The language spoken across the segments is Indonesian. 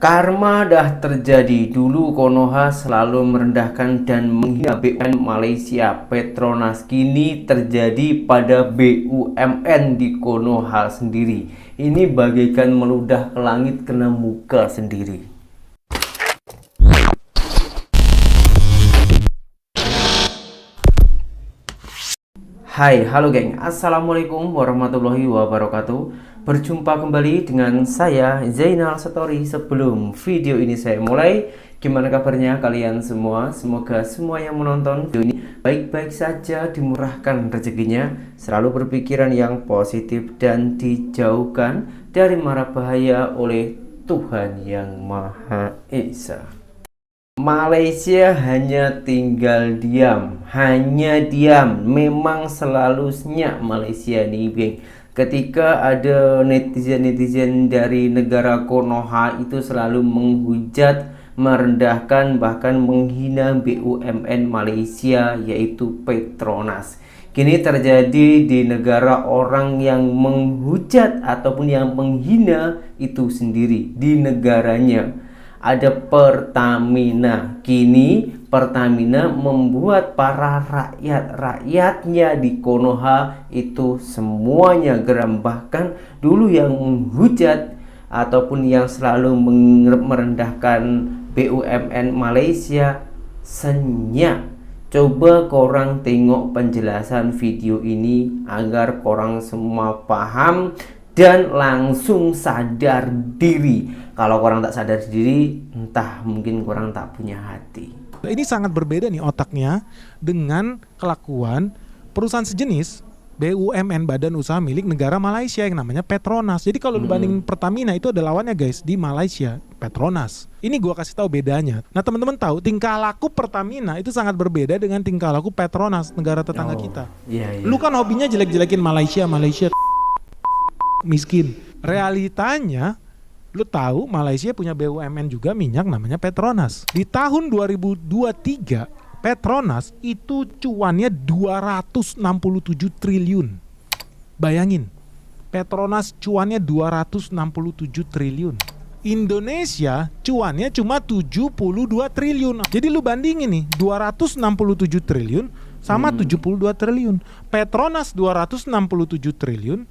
Karma dah terjadi. Dulu Konoha selalu merendahkan dan menghina BUMN Malaysia Petronas. Kini terjadi pada BUMN di Konoha sendiri. Ini bagaikan meludah ke langit kena muka sendiri. Hai, halo geng. Assalamualaikum warahmatullahi wabarakatuh. Berjumpa kembali dengan saya Zainal Satori. Sebelum video ini saya mulai, gimana kabarnya kalian semua? Semoga semua yang menonton video ini baik-baik saja, dimurahkan rezekinya, selalu berpikiran yang positif dan dijauhkan dari mara bahaya oleh Tuhan Yang Maha Esa. Malaysia hanya tinggal diam, hanya diam. Memang selalu senyap Malaysia nih, geng. Ketika ada netizen-netizen dari negara Konoha itu selalu menghujat, merendahkan, bahkan menghina BUMN Malaysia yaitu Petronas. Kini terjadi di negara orang yang menghujat ataupun yang menghina itu sendiri di negaranya. Ada Pertamina. Kini Pertamina membuat para rakyatnya di Konoha itu semuanya geram. Bahkan dulu yang menghujat ataupun yang selalu merendahkan BUMN Malaysia senyap. Coba korang tengok penjelasan video ini agar korang semua paham dan langsung sadar diri. Kalau korang tak sadar diri, entah mungkin korang tak punya hati. Ini sangat berbeda nih otaknya dengan kelakuan perusahaan sejenis BUMN, badan usaha milik negara Malaysia yang namanya Petronas. Jadi kalau dibanding Pertamina itu ada lawannya guys di Malaysia, Petronas. Ini gua kasih tahu bedanya. Nah teman-teman tahu tingkah laku Pertamina itu sangat berbeda dengan tingkah laku Petronas, negara tetangga kita. Iya. Lu kan hobinya jelek-jelekin Malaysia miskin. Realitanya lu tahu Malaysia punya BUMN juga minyak namanya Petronas. Di tahun 2023 Petronas itu cuannya 267 triliun. Bayangin, Petronas cuannya 267 triliun. Indonesia cuannya cuma 72 triliun. Jadi lu bandingin nih, 267 triliun sama 72 triliun. Petronas 267 triliun,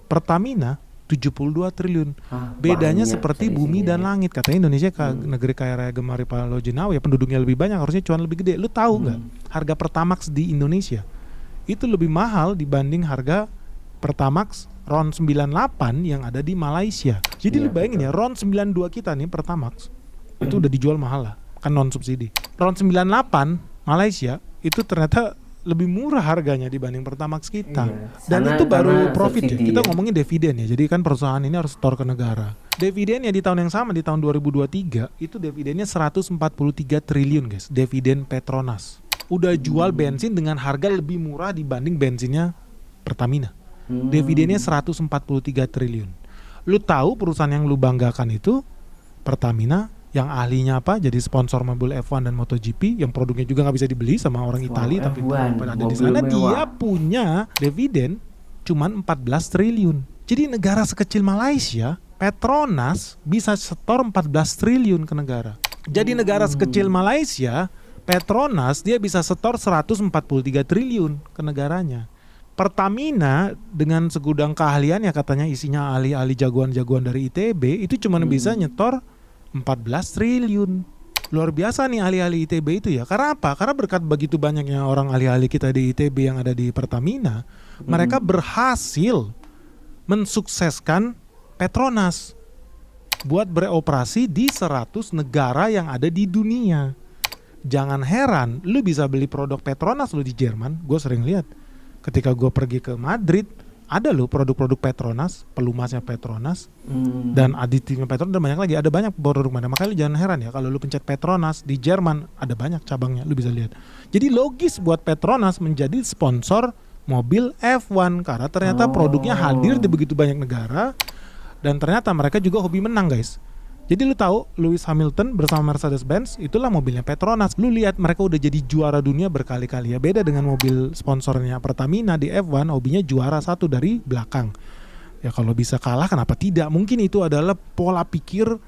Pertamina 72 triliun. Bedanya seperti bumi dan langit. Katanya Indonesia negeri kaya raya gemari Palo Jenawa, ya penduduknya lebih banyak, harusnya cuan lebih gede. Lu tahu nggak harga Pertamax di Indonesia itu lebih mahal dibanding harga Pertamax RON 98 yang ada di Malaysia. Jadi lu bayangin ya, RON 92 kita nih Pertamax itu udah dijual mahal lah, kan non subsidi. RON 98 Malaysia itu ternyata lebih murah harganya dibanding Pertamax kita. Dan itu baru profit ya. Kita ngomongin dividen ya. Jadi kan perusahaan ini harus setor ke negara. Dividennya di tahun yang sama, di tahun 2023 itu dividennya 143 triliun guys. Dividen Petronas. Udah jual bensin dengan harga lebih murah dibanding bensinnya Pertamina. Dividennya 143 triliun. Lu tahu perusahaan yang lu banggakan itu Pertamina, yang ahlinya apa? Jadi sponsor mobil F1 dan MotoGP, yang produknya juga nggak bisa dibeli sama orang Italia, tapi ada di sana. Dia punya dividen cuman 14 triliun. Jadi negara sekecil Malaysia, Petronas bisa setor 14 triliun ke negara. Jadi negara sekecil Malaysia, Petronas dia bisa setor 143 triliun ke negaranya. Pertamina dengan segudang keahlian ya, katanya isinya ahli-ahli jagoan-jagoan dari ITB, itu cuma bisa nyetor 14 triliun. Luar biasa nih ahli-ahli ITB itu ya. Karena apa? Karena berkat begitu banyaknya orang ahli-ahli kita di ITB yang ada di Pertamina, mereka berhasil mensukseskan Petronas buat beroperasi di 100 negara yang ada di dunia. Jangan heran lu bisa beli produk Petronas lu di Jerman. Gue sering lihat ketika gue pergi ke Madrid, ada loh produk-produk Petronas, pelumasnya Petronas, dan aditifnya Petronas, dan banyak lagi. Ada banyak produk mana. Makanya lu jangan heran ya kalau lu pencet Petronas di Jerman, ada banyak cabangnya, lu bisa lihat. Jadi logis buat Petronas menjadi sponsor mobil F1 karena ternyata produknya hadir di begitu banyak negara, dan ternyata mereka juga hobi menang guys. Jadi lu tahu Lewis Hamilton bersama Mercedes-Benz itulah mobilnya Petronas. Lu lihat mereka udah jadi juara dunia berkali-kali ya. Beda dengan mobil sponsornya Pertamina di F1, hobinya juara satu dari belakang. Ya kalau bisa kalah kenapa tidak? Mungkin itu adalah pola pikir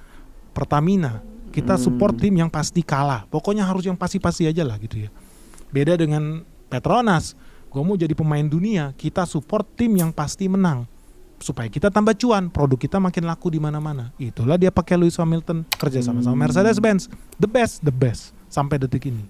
Pertamina. Kita support tim yang pasti kalah. Pokoknya harus yang pasti-pasti aja lah gitu ya. Beda dengan Petronas. Gue mau jadi pemain dunia, kita support tim yang pasti menang. Supaya kita tambah cuan, produk kita makin laku di mana-mana. Itulah dia pakai Lewis Hamilton kerja sama Mercedes-Benz. The best sampai detik ini.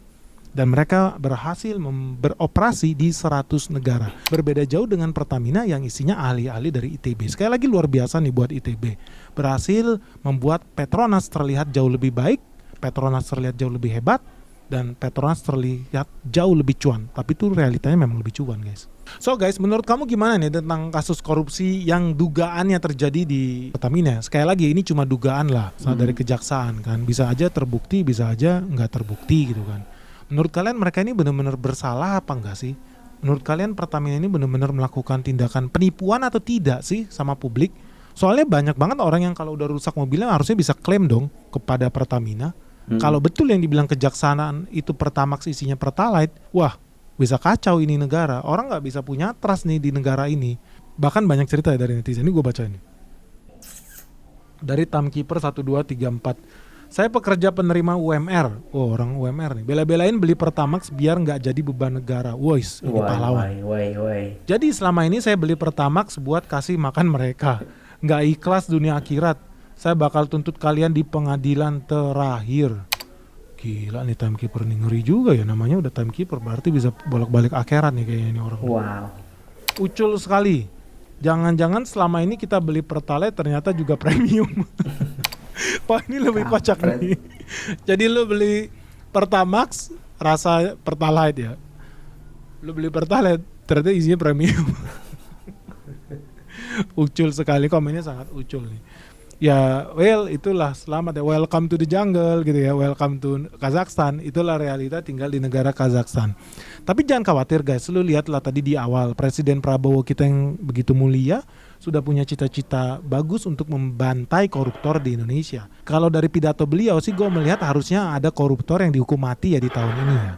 Dan mereka berhasil beroperasi di 100 negara. Berbeda jauh dengan Pertamina yang isinya ahli-ahli dari ITB. Sekali lagi luar biasa nih buat ITB. Berhasil membuat Petronas terlihat jauh lebih baik, Petronas terlihat jauh lebih hebat, dan Petronas terlihat jauh lebih cuan. Tapi itu realitanya memang lebih cuan, guys. So guys, menurut kamu gimana nih tentang kasus korupsi yang dugaannya terjadi di Pertamina? Sekali lagi ini cuma dugaan lah, dari kejaksaan kan. Bisa aja terbukti, bisa aja nggak terbukti gitu kan. Menurut kalian mereka ini benar-benar bersalah apa enggak sih? Menurut kalian Pertamina ini benar-benar melakukan tindakan penipuan atau tidak sih sama publik? Soalnya banyak banget orang yang kalau udah rusak mobilnya harusnya bisa klaim dong kepada Pertamina. Kalau betul yang dibilang kejaksaan itu Pertamax isinya Pertalite, wah bisa kacau ini negara. Orang nggak bisa punya trust nih di negara ini. Bahkan banyak cerita ya dari netizen. Ini gue baca ini. Dari Timekeeper 1234. Saya pekerja penerima UMR. Oh, orang UMR nih. Bela-belain beli Pertamax biar nggak jadi beban negara. Wois, ini pahlawan. Jadi selama ini saya beli Pertamax buat kasih makan mereka. Nggak ikhlas dunia akhirat. Saya bakal tuntut kalian di pengadilan terakhir. Gila nih Timekeeper nih, ngeri juga ya, namanya udah Timekeeper. Berarti bisa bolak-balik akhirat nih kayaknya ini orang. Wow. Ucul sekali. Jangan-jangan selama ini kita beli Pertalite ternyata juga premium. Wah ini lebih kocak nih. Jadi lu beli Pertamax rasa Pertalite ya. Lu beli Pertalite ternyata isinya premium. Ucul sekali, komennya sangat ucul nih. Ya well itulah, selamat ya, welcome to the jungle gitu ya, welcome to Kazakhstan. Itulah realita tinggal di negara Kazakhstan. Tapi jangan khawatir guys, lu lihatlah tadi di awal Presiden Prabowo kita yang begitu mulia sudah punya cita-cita bagus untuk membantai koruptor di Indonesia. Kalau dari pidato beliau sih gue melihat harusnya ada koruptor yang dihukum mati ya di tahun ini ya.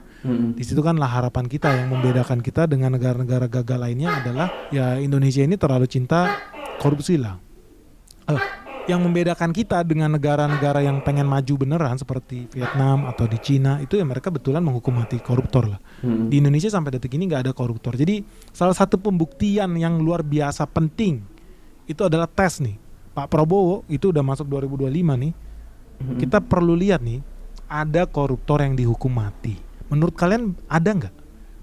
Di situ kanlah harapan kita. Yang membedakan kita dengan negara-negara gagal lainnya adalah ya Indonesia ini terlalu cinta korupsi lah. Yang membedakan kita dengan negara-negara yang pengen maju beneran seperti Vietnam atau di Cina itu ya mereka betulan menghukum mati koruptor lah. Di Indonesia sampai detik ini nggak ada koruptor. Jadi salah satu pembuktian yang luar biasa penting itu adalah tes nih. Pak Prabowo itu udah masuk 2025 nih. Kita perlu lihat nih, ada koruptor yang dihukum mati. Menurut kalian ada nggak?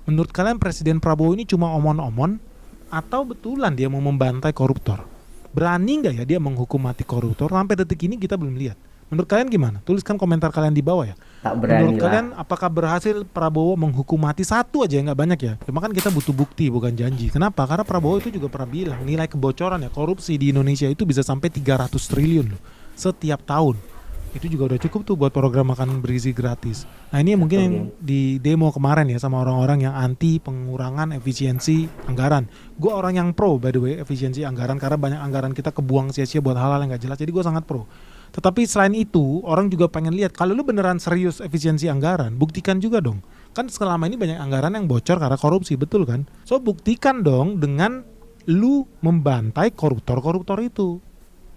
Menurut kalian Presiden Prabowo ini cuma omon-omon atau betulan dia mau membantai koruptor? Berani nggak ya dia menghukum mati koruptor? Sampai detik ini kita belum lihat. Menurut kalian gimana? Tuliskan komentar kalian di bawah ya. Tak berani. Menurut kalian apakah berhasil Prabowo menghukum mati satu aja, nggak banyak ya? Cuma kan kita butuh bukti bukan janji. Kenapa? Karena Prabowo itu juga pernah bilang nilai kebocoran ya korupsi di Indonesia itu bisa sampai 300 triliun loh setiap tahun. Itu juga udah cukup tuh buat program makan bergizi gratis. Nah ini mungkin yang di demo kemarin ya sama orang-orang yang anti pengurangan efisiensi anggaran. Gue orang yang pro by the way efisiensi anggaran karena banyak anggaran kita kebuang sia-sia buat hal-hal yang gak jelas. Jadi gue sangat pro. Tetapi selain itu orang juga pengen lihat kalau lu beneran serius efisiensi anggaran, buktikan juga dong. Kan selama ini banyak anggaran yang bocor karena korupsi, betul kan? So buktikan dong dengan lu membantai koruptor-koruptor itu.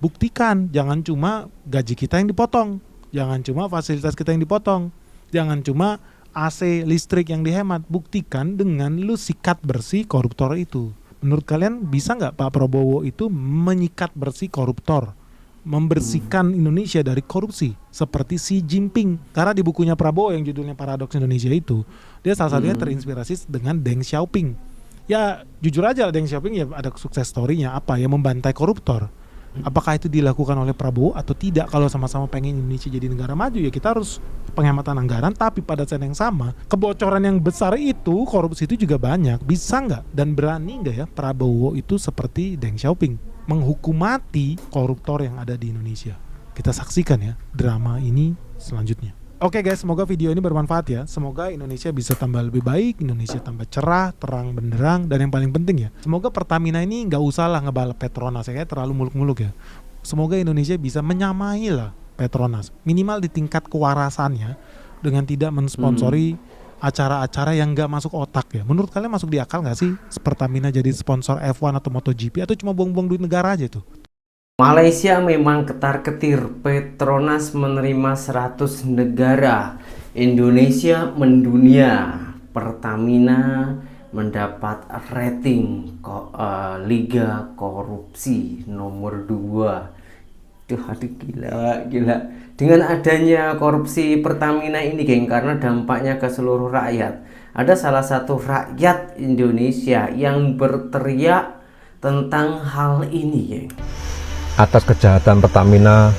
Buktikan, jangan cuma gaji kita yang dipotong, jangan cuma fasilitas kita yang dipotong, jangan cuma AC listrik yang dihemat. Buktikan dengan lu sikat bersih koruptor itu. Menurut kalian bisa nggak Pak Prabowo itu menyikat bersih koruptor, membersihkan Indonesia dari korupsi seperti Xi Jinping? Karena di bukunya Prabowo yang judulnya Paradoks Indonesia itu, dia salah satunya terinspirasi dengan Deng Xiaoping. Ya jujur aja Deng Xiaoping ya ada sukses story-nya apa ya, membantai koruptor. Apakah itu dilakukan oleh Prabowo atau tidak? Kalau sama-sama pengen Indonesia jadi negara maju ya kita harus penghematan anggaran, tapi pada saat yang sama kebocoran yang besar itu, korupsi itu juga banyak. Bisa nggak dan berani nggak ya Prabowo itu seperti Deng Xiaoping menghukum mati koruptor yang ada di Indonesia? Kita saksikan ya drama ini selanjutnya. Oke guys, semoga video ini bermanfaat ya. Semoga Indonesia bisa tambah lebih baik, Indonesia tambah cerah, terang benderang, dan yang paling penting ya, semoga Pertamina ini nggak usah lah ngebalap Petronas ya, kayak terlalu muluk-muluk ya. Semoga Indonesia bisa menyamai lah Petronas, minimal di tingkat kewarasannya, dengan tidak mensponsori acara-acara yang nggak masuk otak ya. Menurut kalian masuk di akal nggak sih Pertamina jadi sponsor F1 atau MotoGP, atau cuma buang-buang duit negara aja tuh? Malaysia memang ketar-ketir, Petronas menerima 100 negara, Indonesia mendunia, Pertamina mendapat rating Liga Korupsi nomor 2. Aduh, gila. Dengan adanya korupsi Pertamina ini, geng, karena dampaknya ke seluruh rakyat. Ada salah satu rakyat Indonesia yang berteriak tentang hal ini, geng. Atas kejahatan Pertamina,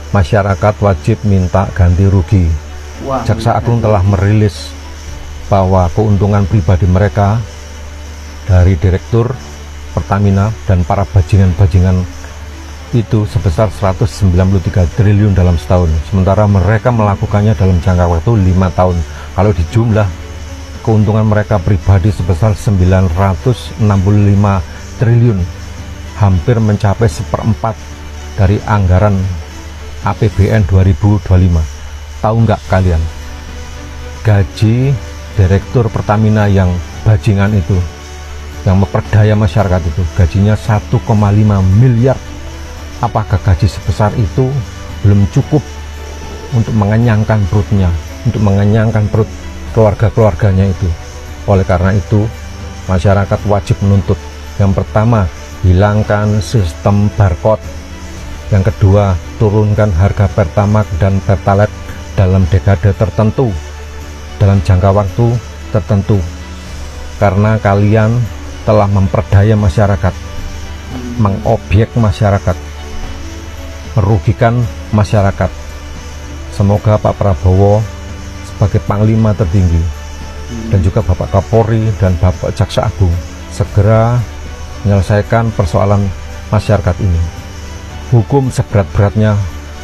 masyarakat wajib minta ganti rugi. Wah, Jaksa Agung telah merilis bahwa keuntungan pribadi mereka dari direktur Pertamina dan para bajingan-bajingan itu sebesar 193 triliun dalam setahun. Sementara mereka melakukannya dalam jangka waktu 5 tahun. Kalau dijumlah, keuntungan mereka pribadi sebesar 965 triliun. Hampir mencapai 1/4 dari anggaran APBN 2025. Tahu nggak kalian? Gaji direktur Pertamina yang bajingan itu, yang memperdaya masyarakat itu, gajinya 1,5 miliar. Apakah gaji sebesar itu belum cukup untuk mengenyangkan perutnya, untuk mengenyangkan perut keluarga-keluarganya itu? Oleh karena itu, masyarakat wajib menuntut. Yang pertama, hilangkan sistem barcode. Yang kedua, turunkan harga Pertamax dan Pertalite dalam dekade tertentu, dalam jangka waktu tertentu, karena kalian telah memperdaya masyarakat, mengobjek masyarakat, merugikan masyarakat. Semoga Pak Prabowo sebagai Panglima tertinggi dan juga Bapak Kapolri dan Bapak Jaksa Agung segera menyelesaikan persoalan masyarakat ini. Hukum seberat-beratnya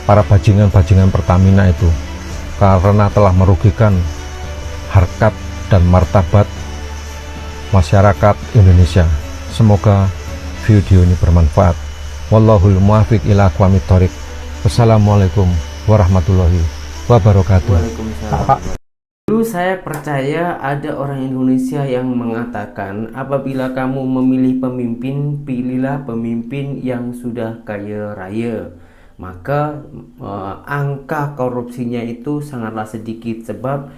para bajingan-bajingan Pertamina itu, karena telah merugikan harkat dan martabat masyarakat Indonesia. Semoga video ini bermanfaat. Wallahul muwaffiq ila aqwamit thoriq. Wassalamualaikum warahmatullahi wabarakatuh. Waalaikumsalam. Dulu saya percaya ada orang Indonesia yang mengatakan, apabila kamu memilih pemimpin, pilihlah pemimpin yang sudah kaya raya. Maka angka korupsinya itu sangatlah sedikit, sebab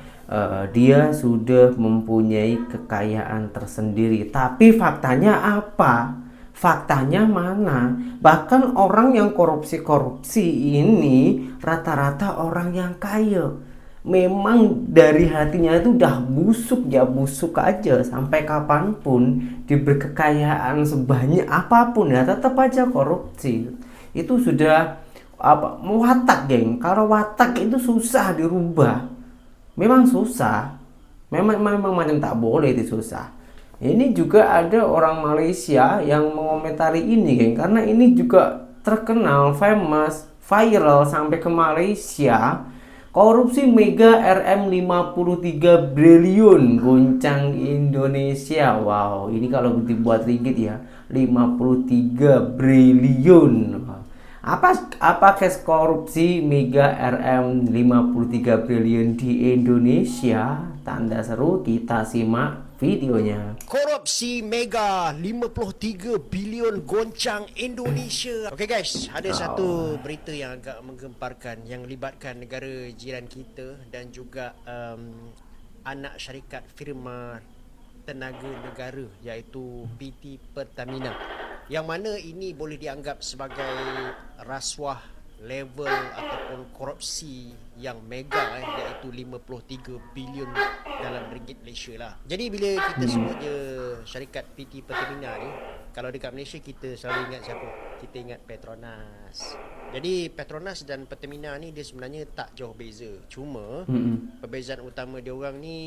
dia sudah mempunyai kekayaan tersendiri. Tapi faktanya apa? Faktanya mana? Bahkan orang yang korupsi ini rata-rata orang yang kaya. Memang dari hatinya itu udah busuk, ya busuk aja. Sampai kapanpun diberi kekayaan sebanyak apapun ya tetap aja korupsi. Itu sudah watak, geng. Kalau watak itu susah dirubah. Memang susah. Memang macam tak boleh itu susah. Ini juga ada orang Malaysia yang mengomentari ini, geng, karena ini juga terkenal, famous, viral sampai ke Malaysia. Korupsi Mega RM 53 triliun goncang Indonesia. Wow, ini kalau dibuat ringgit ya, 53 triliun. Apa case korupsi Mega RM 53 triliun di Indonesia? Tanda seru, kita simak videonya. Korupsi Mega 53 bilion goncang Indonesia. Okey guys, ada satu berita yang agak menggemparkan yang melibatkan negara jiran kita dan juga anak syarikat firma tenaga negara iaitu PT Pertamina. Yang mana ini boleh dianggap sebagai rasuah level ataupun korupsi yang mega iaitu 53 bilion dalam ringgit Malaysia lah. Jadi bila kita sebut je syarikat PT Pertamina ni, kalau dekat Malaysia kita selalu ingat siapa? Kita ingat Petronas. Jadi Petronas dan Pertamina ni dia sebenarnya tak jauh beza. Cuma perbezaan utama dia orang ni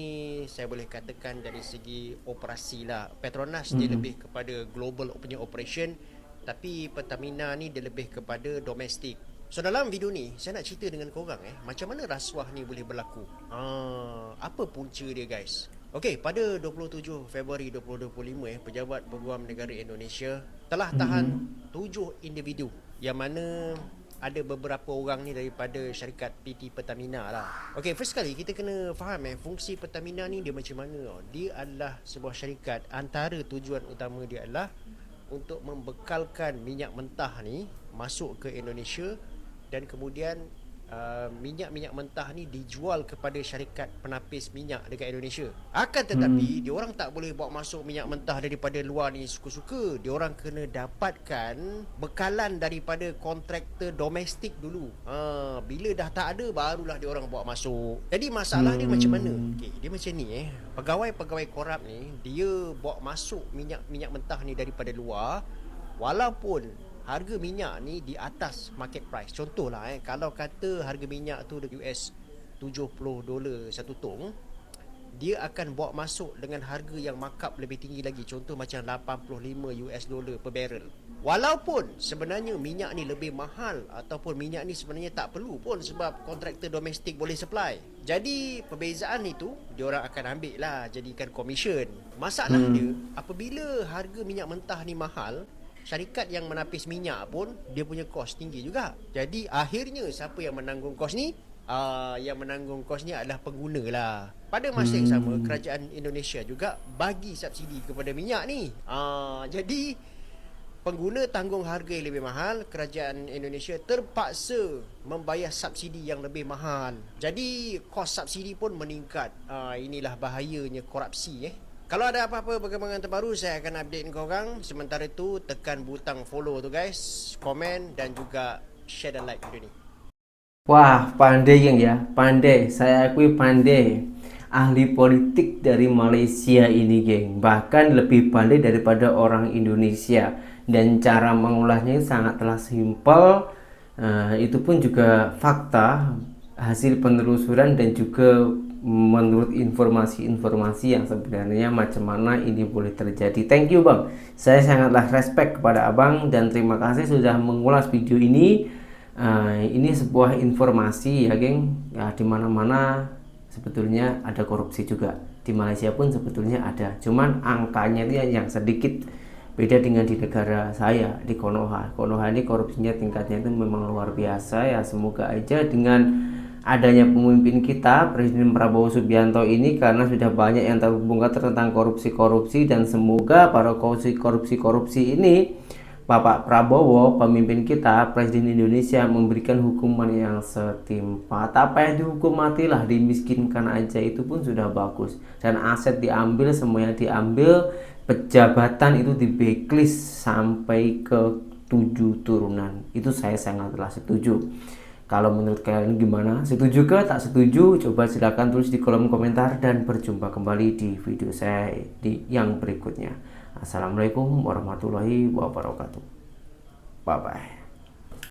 saya boleh katakan dari segi operasi lah. Petronas dia lebih kepada global punya operation, tapi Pertamina ni dia lebih kepada domestik. So dalam video ni saya nak cerita dengan korang macam mana rasuah ni boleh berlaku. Apa punca dia guys? Okey, pada 27 Februari 2025 Pejabat Peguam Negara Indonesia telah tahan 7 individu yang mana ada beberapa orang ni daripada syarikat PT Pertamina lah. Okey, first sekali kita kena faham fungsi Pertamina ni dia macam mana. Dia adalah sebuah syarikat, antara tujuan utama dia adalah untuk membekalkan minyak mentah ni masuk ke Indonesia, dan kemudian minyak-minyak mentah ni dijual kepada syarikat penapis minyak dekat Indonesia. Akan tetapi diorang tak boleh bawa masuk minyak mentah daripada luar ni suka-suka. Diorang kena dapatkan bekalan daripada kontraktor domestik dulu. Bila dah tak ada, barulah diorang bawa masuk. Jadi masalah dia macam mana? Okay, dia macam ni pegawai-pegawai korup ni, dia bawa masuk minyak mentah ni daripada luar, walaupun harga minyak ni di atas market price. Contohlah kalau kata harga minyak tu US $70 satu tong, dia akan bawa masuk dengan harga yang markup lebih tinggi lagi. Contoh macam $85 per barrel. Walaupun sebenarnya minyak ni lebih mahal, ataupun minyak ni sebenarnya tak perlu pun sebab kontraktor domestik boleh supply. Jadi perbezaan itu diorang akan ambil lah, jadikan komisen. Masalah dia, apabila harga minyak mentah ni mahal, syarikat yang menapis minyak pun dia punya kos tinggi juga. Jadi akhirnya siapa yang menanggung kos ni? Yang menanggung kos ni adalah pengguna lah. Pada masa yang sama, kerajaan Indonesia juga bagi subsidi kepada minyak ni. Jadi pengguna tanggung harga yang lebih mahal, kerajaan Indonesia terpaksa membayar subsidi yang lebih mahal. Jadi kos subsidi pun meningkat. Inilah bahayanya korupsi. Kalau ada apa-apa perkembangan terbaru, saya akan update korang. Sementara tu tekan butang follow tu guys, komen dan juga share dan like video ni. Wah, pandai geng ya, pandai. Saya akui pandai. Ahli politik dari Malaysia ini geng, bahkan lebih pandai daripada orang Indonesia. Dan cara mengolahnya sangatlah simpel. Itu pun juga fakta, hasil penelusuran dan juga menurut informasi-informasi yang sebenarnya macam mana ini boleh terjadi. Thank you bang, saya sangatlah respect kepada abang dan terima kasih sudah mengulas video ini. Ini sebuah informasi ya geng, ya, dimana-mana sebetulnya ada korupsi juga, di Malaysia pun sebetulnya ada, cuman angkanya dia yang sedikit beda dengan di negara saya, di Konoha. Konoha ini korupsinya tingkatnya itu memang luar biasa ya. Semoga aja dengan adanya pemimpin kita Presiden Prabowo Subianto ini, karena sudah banyak yang terbongkar tentang korupsi-korupsi, dan semoga para korupsi ini Bapak Prabowo, pemimpin kita, Presiden Indonesia, memberikan hukuman yang setimpal. Tak payah dihukum matilah, dimiskinkan aja itu pun sudah bagus. Dan aset diambil, semuanya diambil, pejabatan itu di blacklist sampai ke 7 turunan. Itu saya sangatlah setuju. Kalau menurut kalian gimana? Setuju ke tak setuju? Coba silakan tulis di kolom komentar, dan berjumpa kembali di video saya di yang berikutnya. Assalamualaikum warahmatullahi wabarakatuh. Bye bye.